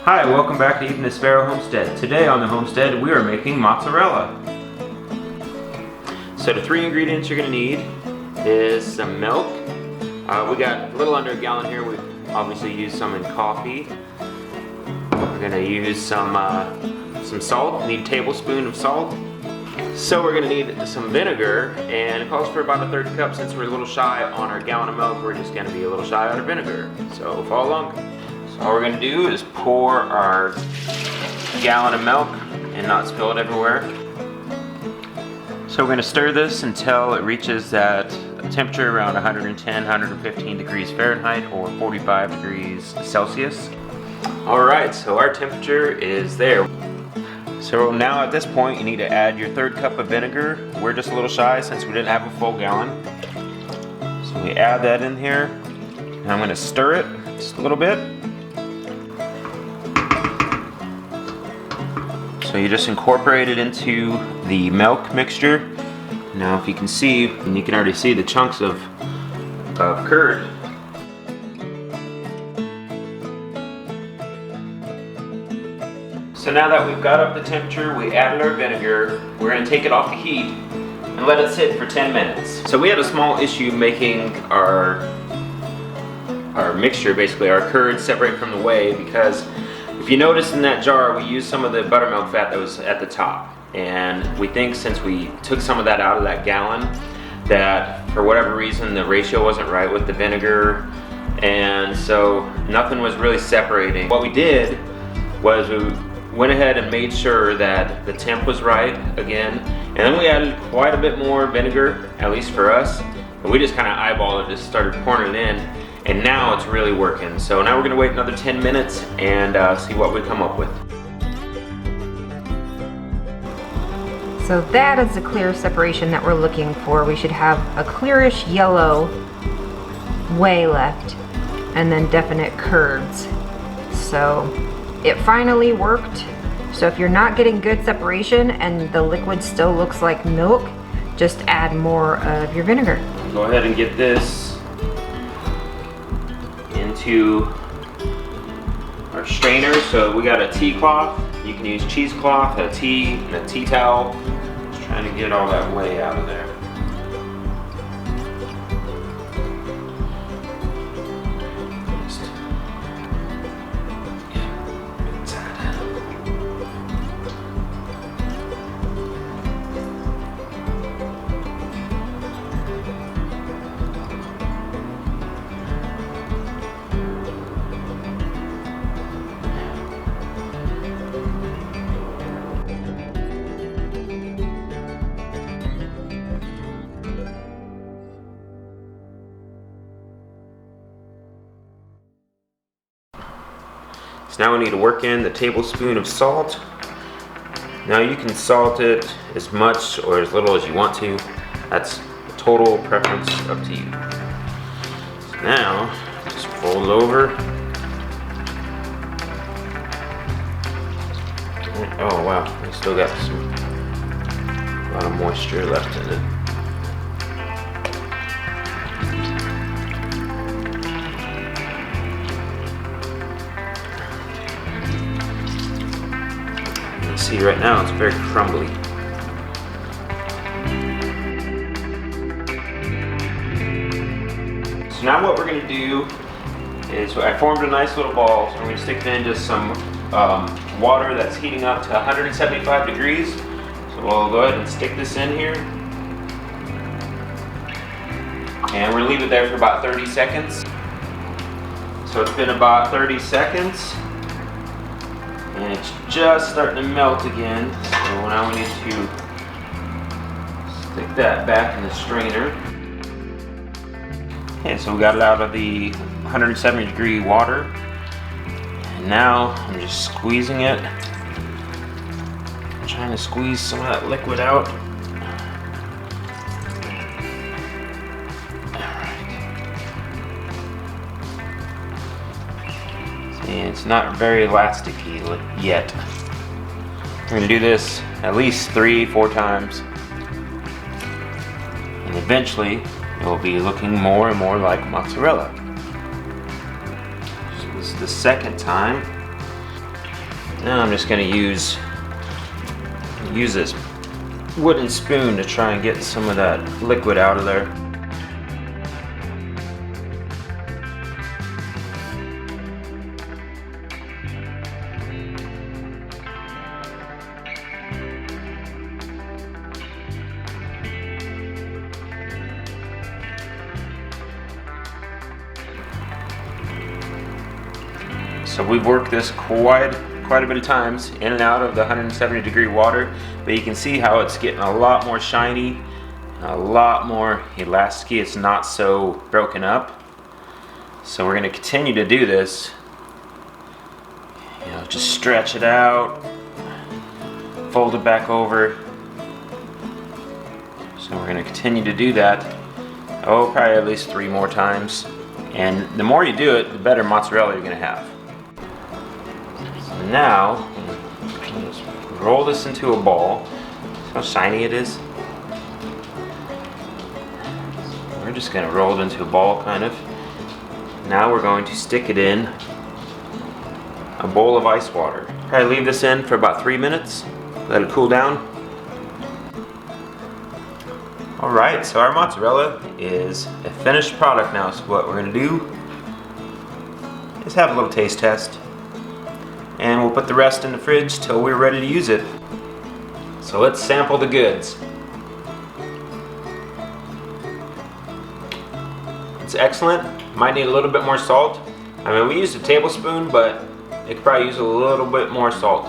Hi, welcome back to Eating the Sparrow Homestead. Today on the Homestead we are making mozzarella. So the three ingredients you're going to need is some milk. We got a little under a gallon here. We obviously used some in coffee. We're going to use some salt. We need a tablespoon of salt. So we're going to need some vinegar, and it calls for about a third cup. Since we're a little shy on our gallon of milk, we're just going to be a little shy on our vinegar. So follow along. So all we're going to do is pour our gallon of milk and not spill it everywhere. So we're going to stir this until it reaches that temperature around 110, 115 degrees Fahrenheit or 45 degrees Celsius. Alright, so our temperature is there. So now at this point you need to add your third cup of vinegar. We're just a little shy since we didn't have a full gallon. So we add that in here. And I'm going to stir it just a little bit. So you just incorporate it into the milk mixture. Now if you can see, and you can already see the chunks of curd. So now that we've got up the temperature, we added our vinegar. We're going to take it off the heat and let it sit for 10 minutes. So we had a small issue making our mixture, basically our curds, separate from the whey, because if you notice in that jar, we used some of the buttermilk fat that was at the top. And we think since we took some of that out of that gallon, that for whatever reason the ratio wasn't right with the vinegar, and so nothing was really separating. What we did was we went ahead and made sure that the temp was right again, and then we added quite a bit more vinegar, at least for us. But we just kind of eyeballed it, just started pouring it in. And now it's really working. So now we're going to wait another 10 minutes and see what we come up with. So that is the clear separation that we're looking for. We should have a clearish yellow whey left and then definite curds. So it finally worked. So if you're not getting good separation and the liquid still looks like milk, just add more of your vinegar. Go ahead and get this into our strainer. So we got a tea cloth. You can use cheesecloth, a tea, and a tea towel. Just trying to get all that whey out of there. So now we need to work in the tablespoon of salt. Now you can salt it as much or as little as you want to. That's total preference up to you. So now just fold it over. Oh wow, we still got a lot of moisture left in it. See right now it's very crumbly. So now what we're going to do is I formed a nice little ball. So I'm going to stick it into some water that's heating up to 175 degrees. So we'll go ahead and stick this in here. And we're going to leave it there for about 30 seconds. So it's been about 30 seconds. And it's just starting to melt again. So now we need to stick that back in the strainer. Okay, so we got it out of the 170 degree water. And now I'm just squeezing it. I'm trying to squeeze some of that liquid out. It's not very elasticy yet. We're going to do this at least 3-4 times. And eventually it will be looking more and more like mozzarella. So this is the second time. Now I'm just going to use this wooden spoon to try and get some of that liquid out of there. So we've worked this quite a bit of times in and out of the 170-degree water, but you can see how it's getting a lot more shiny, a lot more elasticy. It's not so broken up. So we're going to continue to do this. You know, just stretch it out, fold it back over. So we're going to continue to do that. Oh, probably at least 3 more times. And the more you do it, the better mozzarella you're going to have. Now, just roll this into a ball. See how shiny it is? We're just going to roll it into a ball, kind of. Now we're going to stick it in a bowl of ice water. Probably leave this in for about 3 minutes. Let it cool down. Alright, so our mozzarella is a finished product now. So what we're going to do is have a little taste test. And we'll put the rest in the fridge till we're ready to use it. So let's sample the goods. It's excellent. Might need a little bit more salt. I mean, we used a tablespoon, but it could probably use a little bit more salt.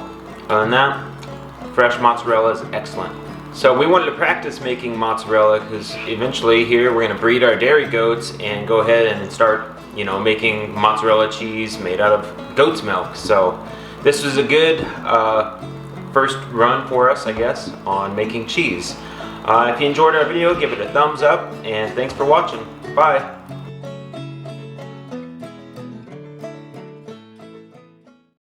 Other than that, fresh mozzarella is excellent. So we wanted to practice making mozzarella because eventually here we're going to breed our dairy goats and go ahead and start, you know, making mozzarella cheese made out of goat's milk. So this was a good first run for us, I guess, on making cheese. If you enjoyed our video, give it a thumbs up, and thanks for watching. Bye.